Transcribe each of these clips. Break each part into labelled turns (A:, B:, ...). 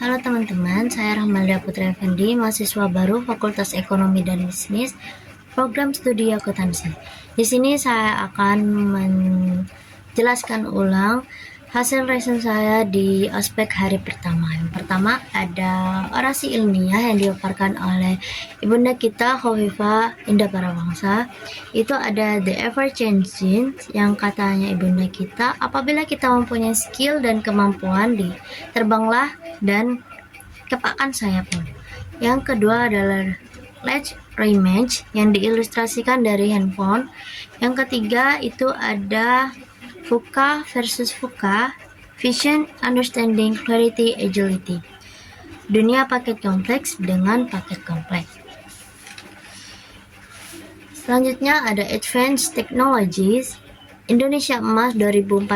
A: Halo teman-teman, saya Rahmalia Putri Effendi, mahasiswa baru Fakultas Ekonomi dan Bisnis, program studi akuntansi. Di sini saya akan menjelaskan ulang hasil research saya di aspek hari pertama. Yang pertama ada orasi ilmiah yang dipaparkan oleh ibunda kita Khofifah Indah Parawangsa. Itu ada the ever changing yang katanya ibunda kita, apabila kita mempunyai skill dan kemampuan terbanglah dan kepakkan sayapmu. Yang kedua adalah Let's Rematch yang diilustrasikan dari handphone. Yang ketiga itu ada VUCA versus VUCA, Vision, Understanding, Clarity, Agility. Dunia paket kompleks dengan paket kompleks. Selanjutnya ada Advanced Technologies Indonesia Emas 2045,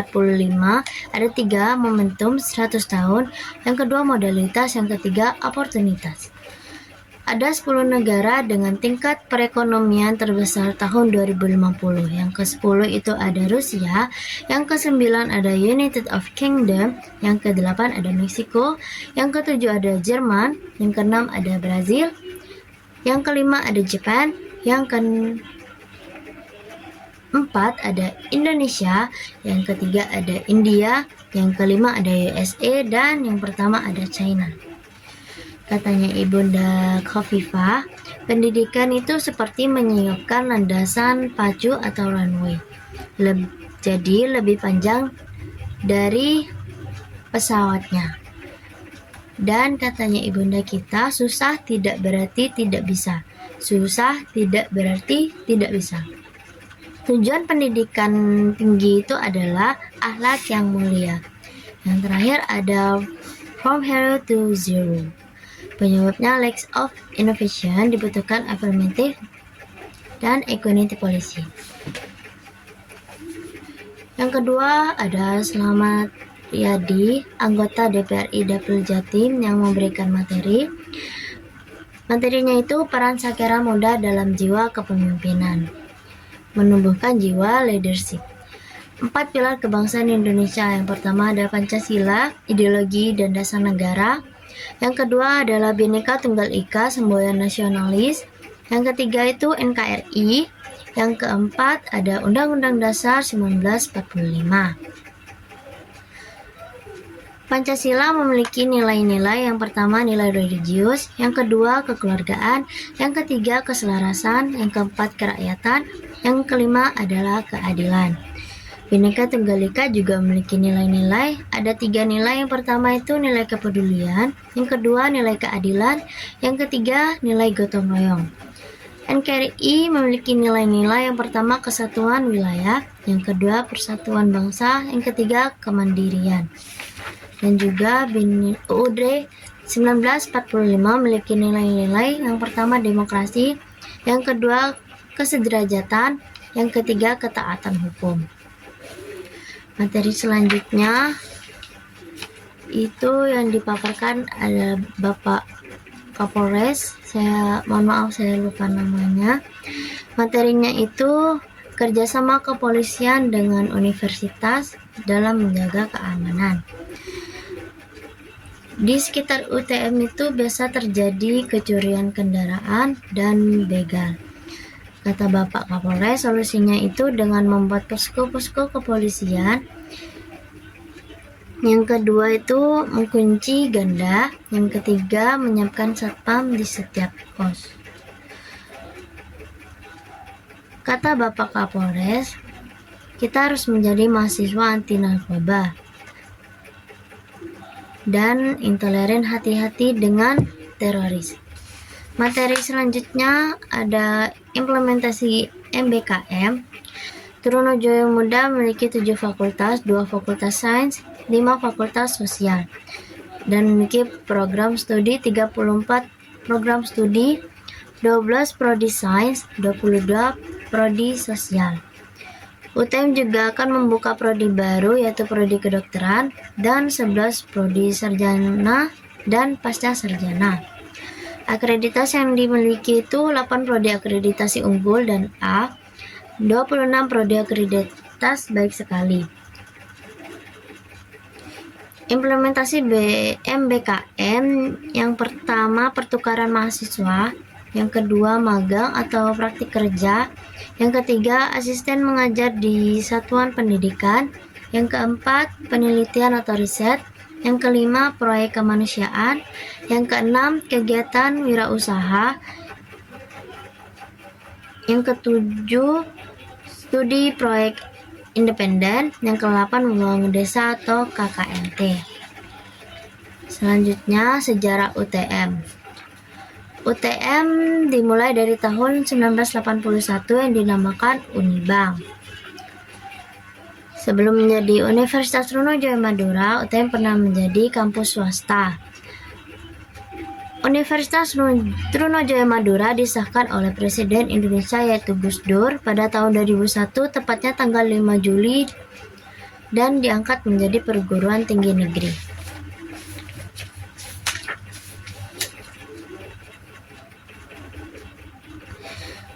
A: ada 3 momentum 100 tahun, yang kedua modalitas, yang ketiga oportunitas. Ada 10 negara dengan tingkat perekonomian terbesar tahun 2050. Yang ke-10 itu ada Rusia, yang ke-9 ada United of Kingdom, yang ke-8 ada Meksiko, yang ke-7 ada Jerman, yang ke-6 ada Brazil, yang ke-5 ada Jepang, yang ke-4 ada Indonesia, yang ke-3 ada India, yang ke-5 ada USA, dan yang pertama ada China. Katanya Ibunda Khofifah, pendidikan itu seperti menyiapkan landasan pacu atau runway. Jadi lebih panjang dari pesawatnya. Dan katanya ibunda kita, susah tidak berarti tidak bisa. Susah tidak berarti tidak bisa. Tujuan pendidikan tinggi itu adalah akhlak yang mulia. Yang terakhir ada From Hero to Zero. Penyebabnya lack of innovation, dibutuhkan affirmative dan equality policy. Yang kedua ada Selamat Riyadi, anggota DPRI Dapil Jatim yang memberikan materi. Materinya itu peran Sakera Muda dalam jiwa kepemimpinan, menumbuhkan jiwa leadership. 4 pilar kebangsaan Indonesia. Yang pertama ada Pancasila, ideologi dan dasar negara. Yang kedua adalah Bhinneka Tunggal Ika, semboyan nasionalis. Yang ketiga itu NKRI. Yang keempat ada Undang-Undang Dasar 1945. Pancasila memiliki nilai-nilai. Yang pertama nilai religius, yang kedua kekeluargaan, yang ketiga keselarasan, yang keempat kerakyatan, yang kelima adalah keadilan. Bhinneka Tunggal Ika juga memiliki nilai-nilai. Ada 3 nilai. Yang pertama itu nilai kepedulian, yang kedua nilai keadilan, yang ketiga nilai gotong royong. NKRI memiliki nilai-nilai. Yang pertama kesatuan wilayah, yang kedua persatuan bangsa, yang ketiga kemandirian. Dan juga UUD 1945 memiliki nilai-nilai. Yang pertama demokrasi, yang kedua kesederajatan, yang ketiga ketaatan hukum. Materi selanjutnya itu yang dipaparkan ada Bapak Kapolres. Mohon maaf saya lupa namanya. Materinya itu kerjasama kepolisian dengan universitas dalam menjaga keamanan. Di sekitar UTM itu biasa terjadi kecurian kendaraan dan begal. Kata Bapak Kapolres, solusinya itu dengan membuat posko-posko kepolisian. Yang kedua itu mengunci ganda. Yang ketiga menyiapkan satpam di setiap pos. Kata Bapak Kapolres, kita harus menjadi mahasiswa anti narkoba dan intoleran, hati-hati dengan teroris. Materi selanjutnya ada implementasi MBKM. Trunojoyo Muda memiliki 7 fakultas, 2 fakultas sains, 5 fakultas sosial, dan memiliki program studi 34 program studi, 12 prodi sains, 22 prodi sosial. UTM juga akan membuka prodi baru yaitu prodi kedokteran dan 11 prodi sarjana dan pasca sarjana. Akreditasi yang dimiliki itu 8 prodi akreditasi unggul dan A, 26 prodi akreditasi baik sekali. Implementasi MBKM yang pertama pertukaran mahasiswa, yang kedua magang atau praktik kerja, yang ketiga asisten mengajar di satuan pendidikan, yang keempat penelitian atau riset, yang kelima proyek kemanusiaan, yang keenam kegiatan wirausaha, yang ketujuh studi proyek independen, yang ke-8 membangun desa atau KKNT. Selanjutnya sejarah UTM. UTM dimulai dari tahun 1981 yang dinamakan Unibang. Sebelum menjadi Universitas Trunojoyo Madura, UTM pernah menjadi kampus swasta. Universitas Trunojoyo Madura disahkan oleh Presiden Indonesia yaitu Gus Dur pada tahun 2001, tepatnya tanggal 5 Juli, dan diangkat menjadi perguruan tinggi negeri.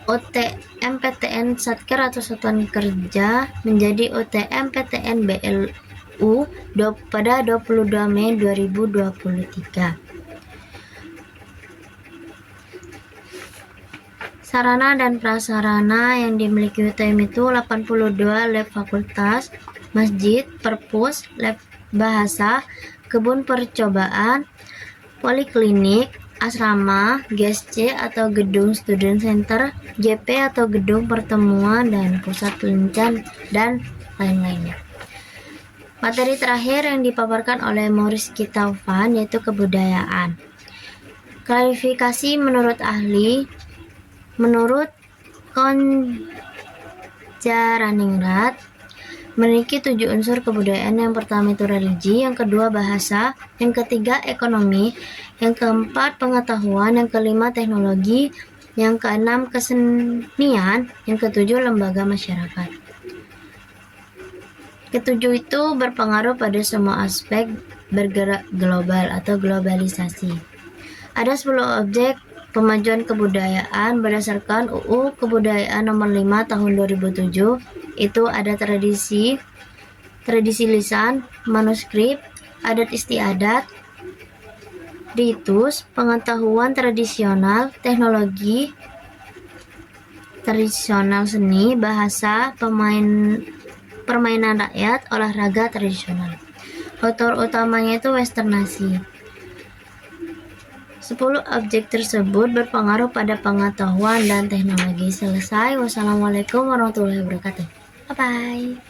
A: OTM-PTN Satker atau Satuan Kerja menjadi OTM-PTN BLU pada 22 Mei 2023. Sarana dan prasarana yang dimiliki UTM itu 82 lab fakultas, masjid, perpus, lab bahasa, kebun percobaan, poliklinik, asrama, GSC atau gedung student center, JP atau gedung pertemuan dan pusat penelitian, dan lain-lainnya. Materi terakhir yang dipaparkan oleh Maurice Taufan yaitu kebudayaan. Klarifikasi menurut ahli. Menurut Konjaraningrat, memiliki 7 unsur kebudayaan. Yang pertama itu religi, yang kedua bahasa, yang ketiga ekonomi, yang keempat pengetahuan, yang kelima teknologi, yang keenam kesenian, yang ketujuh lembaga masyarakat. Ketujuh itu berpengaruh pada semua aspek bergerak global atau globalisasi. Ada 10 objek pemajuan kebudayaan berdasarkan UU Kebudayaan Nomor 5 Tahun 2007. Itu ada tradisi lisan, manuskrip, adat istiadat, ritus, pengetahuan tradisional, teknologi tradisional, seni, bahasa, permainan rakyat, olahraga tradisional. Autor utamanya itu Westernasi. 10 objek tersebut berpengaruh pada pengetahuan dan teknologi. Selesai. Wassalamualaikum warahmatullahi wabarakatuh. Bye-bye.